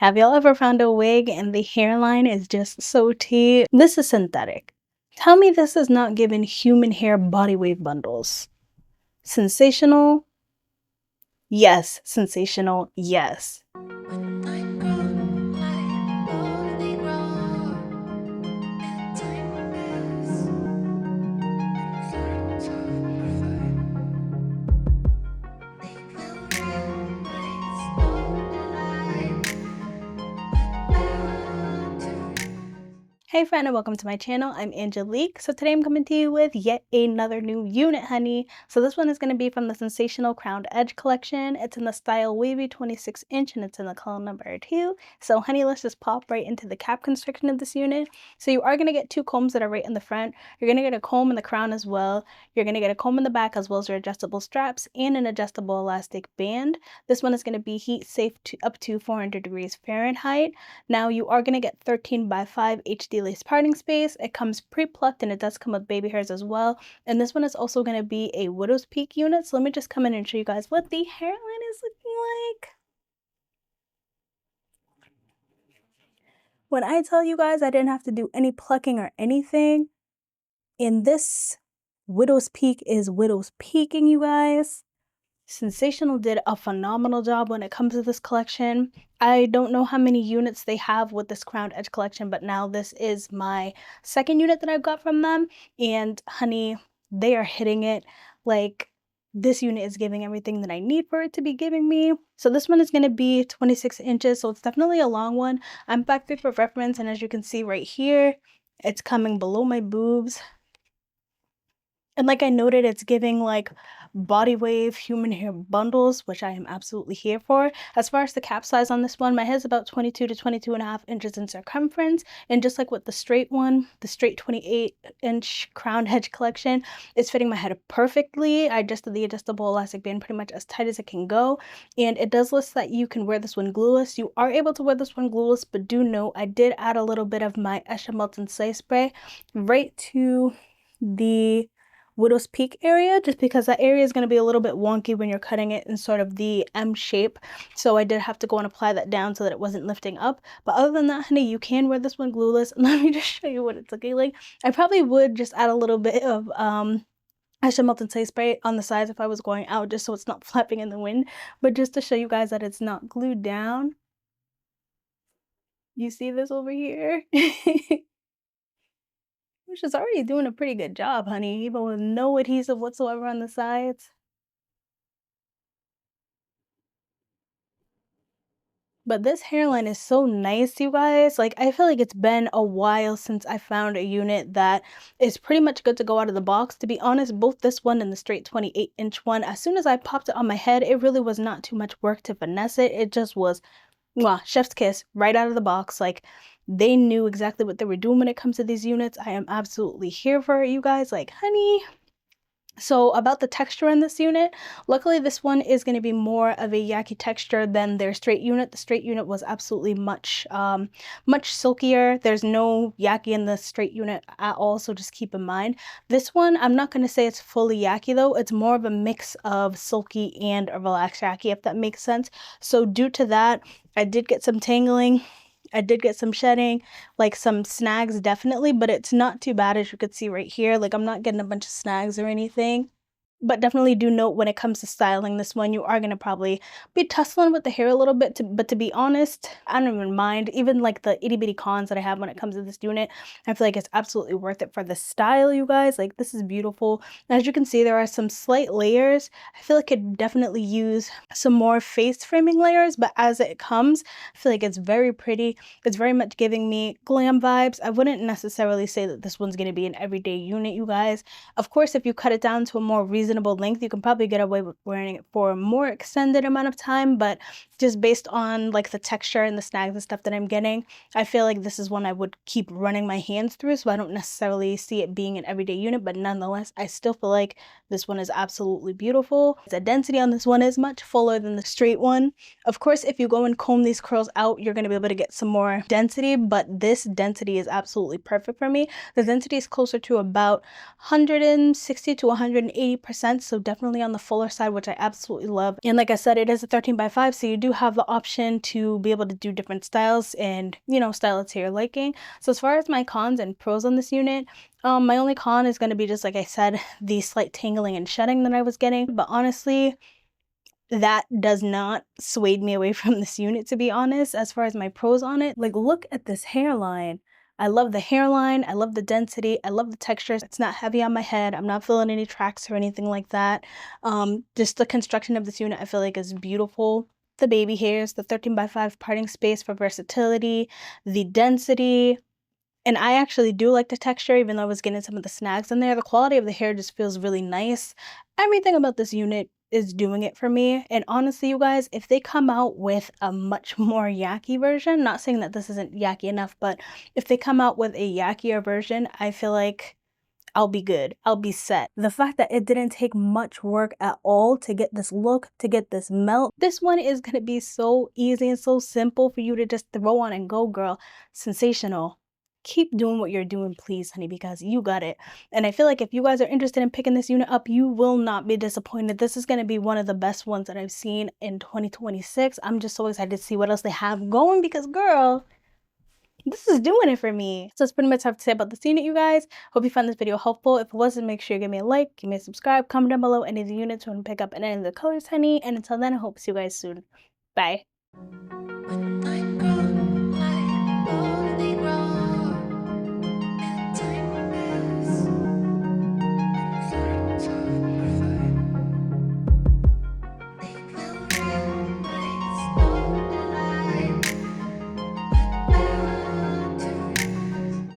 Have y'all ever found a wig and the hairline is just so tea? This is synthetic. Tell me this is not giving human hair body wave bundles. Sensational? Yes. Sensational? Yes. Hey friend, and welcome to my channel. I'm Angelique. So today I'm coming to you with yet another new unit, honey. So this one is going to be from the Sensational Crowned Edge collection. It's in the style Wavy 26" and it's in the color number 2. So honey, let's just pop right into the cap construction of this unit. So you are going to get 2 combs that are right in the front. You're going to get a comb in the crown as well. You're going to get a comb in the back as well as your adjustable straps and an adjustable elastic band. This one is going to be heat safe to up to 400 degrees Fahrenheit. Now you are going to get 13x5 HD lace parting space. It comes pre-plucked and it does come with baby hairs as well. And this one is also going to be a widow's peak unit. So let me just come in and show you guys what the hairline is looking like. When I tell you guys I didn't have to do any plucking or anything, and this widow's peak is widow's peaking, you guys. Sensational did a phenomenal job when it comes to this collection. I don't know how many units they have with this Crowned Edge collection, but now this is my second unit that I've got from them. And honey, they are hitting it. Like, this unit is giving everything that I need for it to be giving me. So this one is going to be 26 inches, so it's definitely a long one. I'm 5'3" for reference, and as you can see right here, it's coming below my boobs. And like I noted, it's giving like body wave human hair bundles, which I am absolutely here for. As far as the cap size on this one, my head is about 22 to 22.5 inches in circumference. And just like with the straight one, the straight 28-inch crown edge collection is fitting my head perfectly. I adjusted the adjustable elastic band pretty much as tight as it can go. And it does list that you can wear this one glueless. You are able to wear this one glueless, but do note I did add a little bit of my Esha Melt and Slay spray right to the widow's peak area, just because that area is going to be a little bit wonky when you're cutting it in sort of the M shape. So I did have to go and apply that down so that it wasn't lifting up. But other than that, honey, you can wear this one glueless. And let me just show you what it's looking like. I probably would just add a little bit of Esha Melt and Slay spray on the sides if I was going out, just so it's not flapping in the wind. But just to show you guys that it's not glued down. You see this over here? Which is already doing a pretty good job, honey, even with no adhesive whatsoever on the sides. But this hairline is so nice, you guys. Like, I feel like it's been a while since I found a unit that is pretty much good to go out of the box. To be honest, both this one and the straight 28-inch one, as soon as I popped it on my head, it really was not too much work to finesse it. It just was, mwah, chef's kiss, right out of the box. Like, they knew exactly what they were doing when it comes to these units. I am absolutely here for it, you guys. Like, honey. So about the texture in this unit, luckily this one is going to be more of a yaki texture than their straight unit. The straight unit was absolutely much silkier. There's no yaki in the straight unit at all, so just keep in mind. This one, I'm not going to say it's fully yaki though. It's more of a mix of silky and a relaxed yaki, if that makes sense. So due to that, I did get some tangling. I did get some shedding, like some snags definitely, but it's not too bad, as you could see right here. Like, I'm not getting a bunch of snags or anything. But definitely do note when it comes to styling this one, you are going to probably be tussling with the hair a little bit. But to be honest, I don't even mind. Even like the itty bitty cons that I have when it comes to this unit, I feel like it's absolutely worth it for the style, you guys. Like, this is beautiful. As you can see, there are some slight layers. I feel like it could definitely use some more face framing layers, but as it comes, I feel like it's very pretty. It's very much giving me glam vibes. I wouldn't necessarily say that this one's going to be an everyday unit, you guys. Of course, if you cut it down to a more reasonable length, you can probably get away with wearing it for a more extended amount of time, but just based on like the texture and the snags and stuff that I'm getting, I feel like this is one I would keep running my hands through, so I don't necessarily see it being an everyday unit, but nonetheless, I still feel like this one is absolutely beautiful. The density on this one is much fuller than the straight one. Of course, if you go and comb these curls out, you're going to be able to get some more density, but this density is absolutely perfect for me. The density is closer to about 160 to 180%, so definitely on the fuller side, which I absolutely love. And like I said, it is a 13x5, so you do do have the option to be able to do different styles and, you know, style it to your liking. So as far as my cons and pros on this unit, my only con is going to be just like I said, the slight tangling and shedding that I was getting. But honestly, that does not sway me away from this unit, to be honest. As far as my pros on it, like, look at this hairline. I love the hairline, I love the density, I love the textures. It's not heavy on my head, I'm not feeling any tracks or anything like that. Just the construction of this unit I feel like is beautiful. The baby hairs, the 13x5 parting space for versatility, the density, and I actually do like the texture, even though I was getting some of the snags in there. The quality of the hair just feels really nice. Everything about this unit is doing it for me. And honestly, you guys, if they come out with a much more yucky version, not saying that this isn't yucky enough, but if they come out with a yuckier version, I feel like I'll be good. I'll be set. The fact that it didn't take much work at all to get this look, to get this melt. This one is going to be so easy and so simple for you to just throw on and go, girl. Sensational. Keep doing what you're doing, please, honey, because you got it. And I feel like if you guys are interested in picking this unit up, you will not be disappointed. This is going to be one of the best ones that I've seen in 2026. I'm just so excited to see what else they have going because, girl, this is doing it for me. So that's pretty much what I have to say about this unit, you guys. Hope you found this video helpful. If it wasn't, make sure you give me a like, give me a subscribe, comment down below any of the units you want to pick up and any of the colors, honey. And until then, I hope to see you guys soon. Bye.